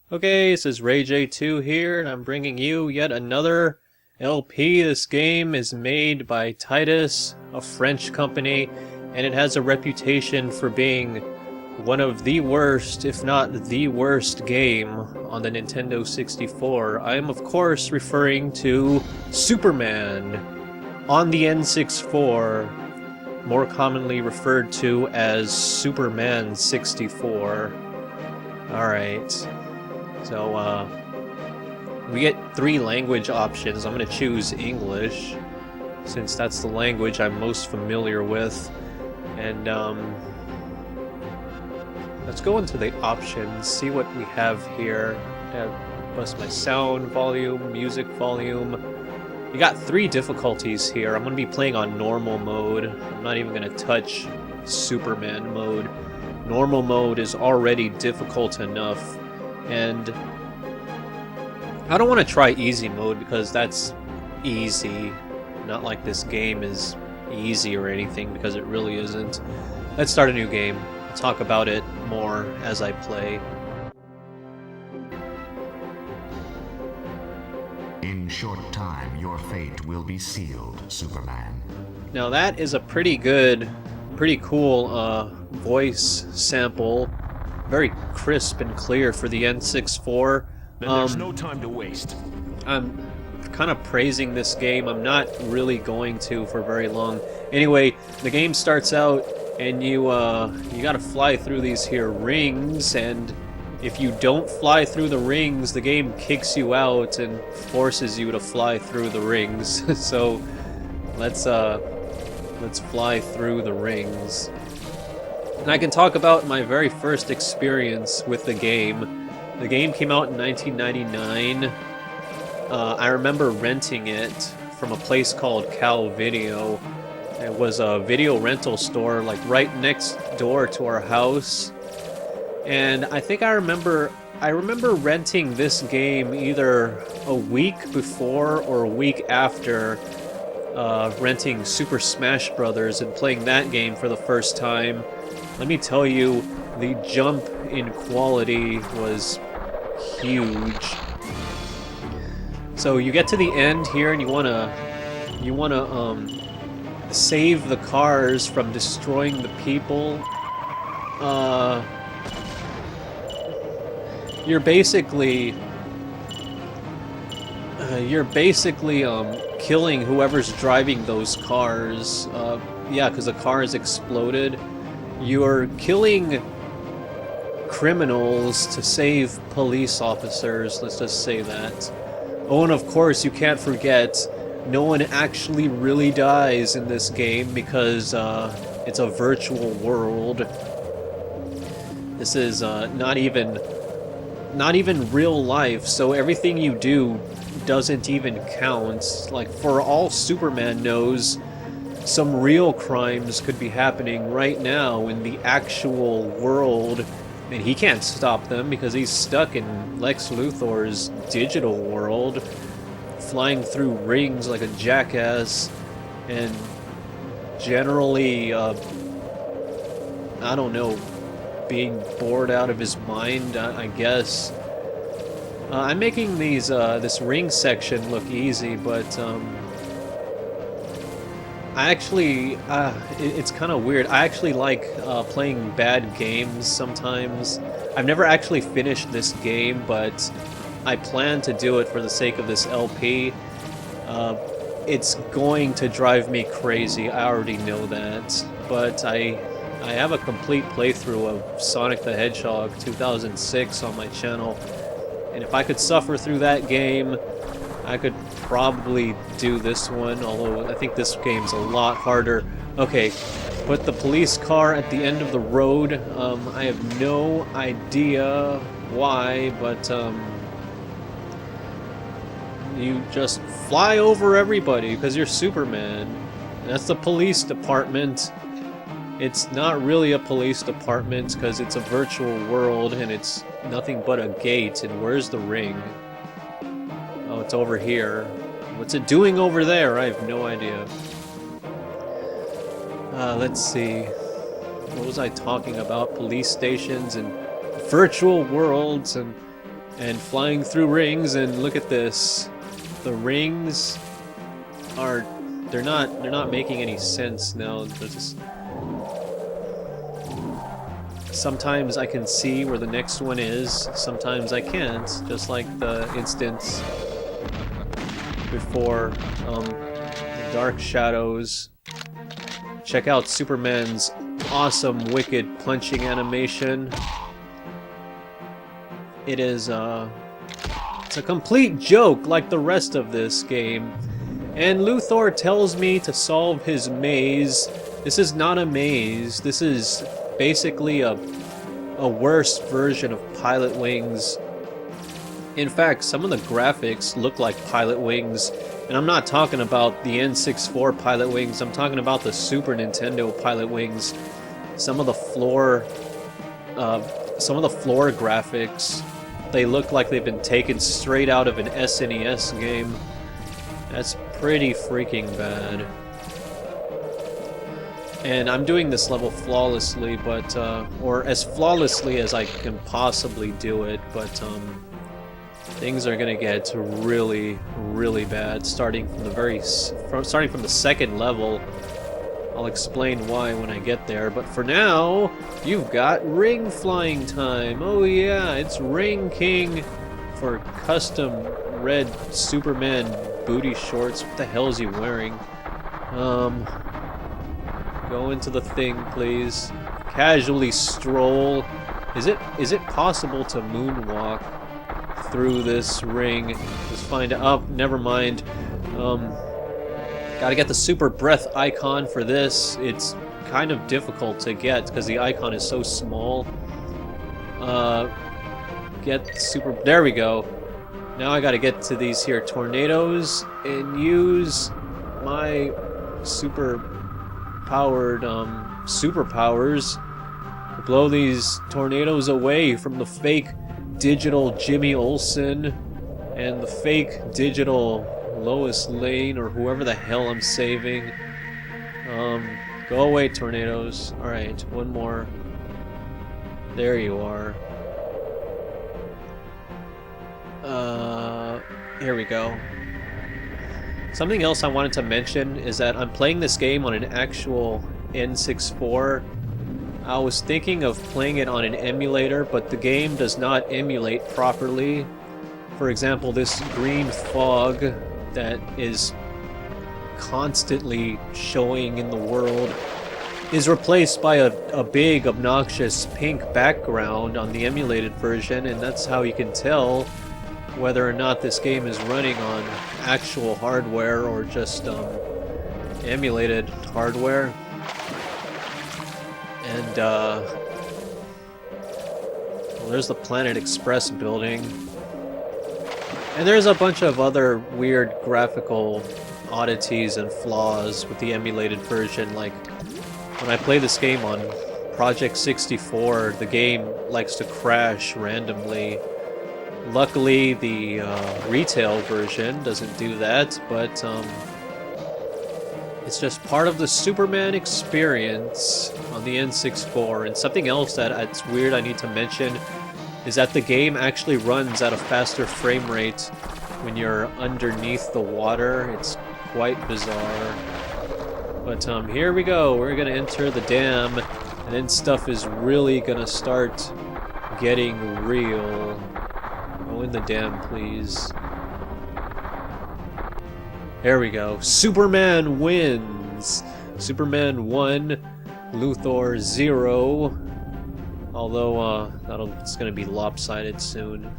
Okay, this is RayJ2 here, and I'm bringing you yet another LP. This game is made by Titus, a French company, and it has a reputation for being one of the worst, if not the worst, game on the Nintendo 64. I am, of course, referring to Superman on the N64, more commonly referred to as Superman 64. Alright. So, we get 3 language options. I'm going to choose English, since that's the language I'm most familiar with. And, let's go into the options, see what we have here. Bust my sound volume, music volume. You got 3 difficulties here. I'm going to be playing on normal mode. I'm not even going to touch Superman mode. Normal mode is already difficult enough. And I don't want to try easy mode because that's easy. Not like this game is easy or anything, because it really isn't. Let's start a new game. I'll talk about it more as I play. In short time, your fate will be sealed, Superman. Now that is a pretty cool voice sample. Very crisp and clear for the N64. Then there's no time to waste. I'm kind of praising this game. I'm not really going to for very long. Anyway, the game starts out and you gotta fly through these here rings, and if you don't fly through the rings, the game kicks you out and forces you to fly through the rings. So let's fly through the rings. And I can talk about my very first experience with the game. The game came out in 1999. I remember renting it from a place called Cal Video. It was a video rental store, like right next door to our house. And I think I remember renting this game either a week before or a week after renting Super Smash Brothers and playing that game for the first time. Let me tell you, the jump in quality was huge. So you get to the end here and you wanna save the cars from destroying the people. You're basically killing whoever's driving those cars. Yeah, because the cars exploded. You're killing criminals to save police officers, let's just say that. Oh, and of course, you can't forget, no one actually really dies in this game because it's a virtual world. This is not even real life, so everything you do doesn't even count. Like, for all Superman knows, some real crimes could be happening right now in the actual world, and he can't stop them because he's stuck in Lex Luthor's digital world, flying through rings like a jackass, and generally, I don't know, being bored out of his mind, I guess. I'm making these this ring section look easy, but I actually, it's kind of weird. I actually like playing bad games sometimes. I've never actually finished this game, but I plan to do it for the sake of this LP. It's going to drive me crazy, I already know that. But I have a complete playthrough of Sonic the Hedgehog 2006 on my channel. And if I could suffer through that game, I could probably do this one, although I think this game's a lot harder. Okay, put the police car at the end of the road. I have no idea why, but you just fly over everybody because you're Superman. And that's the police department. It's not really a police department because it's a virtual world and it's nothing but a gate. And where's the ring? Oh, it's over here. What's it doing over there? I have no idea. Let's see. What was I talking about? Police stations and virtual worlds, and and flying through rings, and look at this. The rings are they're not making any sense now. They're just sometimes I can see where the next one is, sometimes I can't, just like the instance before the Dark Shadows. Check out Superman's awesome wicked punching animation. It is it's a complete joke like the rest of this game. And Luthor tells me to solve his maze. This is not a maze. This is basically a worse version of Pilot Wings. In fact, some of the graphics look like Pilot Wings. And I'm not talking about the N64 Pilot Wings. I'm talking about the Super Nintendo Pilot Wings. Some of the floor graphics, they look like they've been taken straight out of an SNES game. That's pretty freaking bad. And I'm doing this level flawlessly, but or as flawlessly as I can possibly do it, but things are gonna get really, really bad starting from the second level. I'll explain why when I get there, but for now, you've got ring flying time. Oh yeah, it's Ring King for custom red Superman booty shorts. What the hell is he wearing? Go into the thing, please. Casually stroll. Is it possible to moonwalk through this ring? Just find out. Oh, never mind. Gotta get the super breath icon for this. It's kind of difficult to get because the icon is so small. Get super. There we go. Now I gotta get to these here tornadoes and use my super powered superpowers to blow these tornadoes away from the fake digital Jimmy Olsen and the fake digital Lois Lane or whoever the hell I'm saving. Go away, tornadoes. Alright, one more. There you are. Here we go. Something else I wanted to mention is that I'm playing this game on an actual N64. I was thinking of playing it on an emulator, but the game does not emulate properly. For example, this green fog that is constantly showing in the world is replaced by a big, obnoxious pink background on the emulated version, and that's how you can tell whether or not this game is running on actual hardware or just emulated hardware. And well, there's the Planet Express building. And there's a bunch of other weird graphical oddities and flaws with the emulated version. Like, when I play this game on Project 64, the game likes to crash randomly. Luckily, the retail version doesn't do that, but it's just part of the Superman experience on the N64. And something else that it's weird I need to mention is that the game actually runs at a faster frame rate when you're underneath the water. It's quite bizarre. But here we go. We're gonna enter the dam, and then stuff is really gonna start getting real. Go in the dam, please. There we go. Superman wins! Superman 1, Luthor 0. Although, it's gonna be lopsided soon.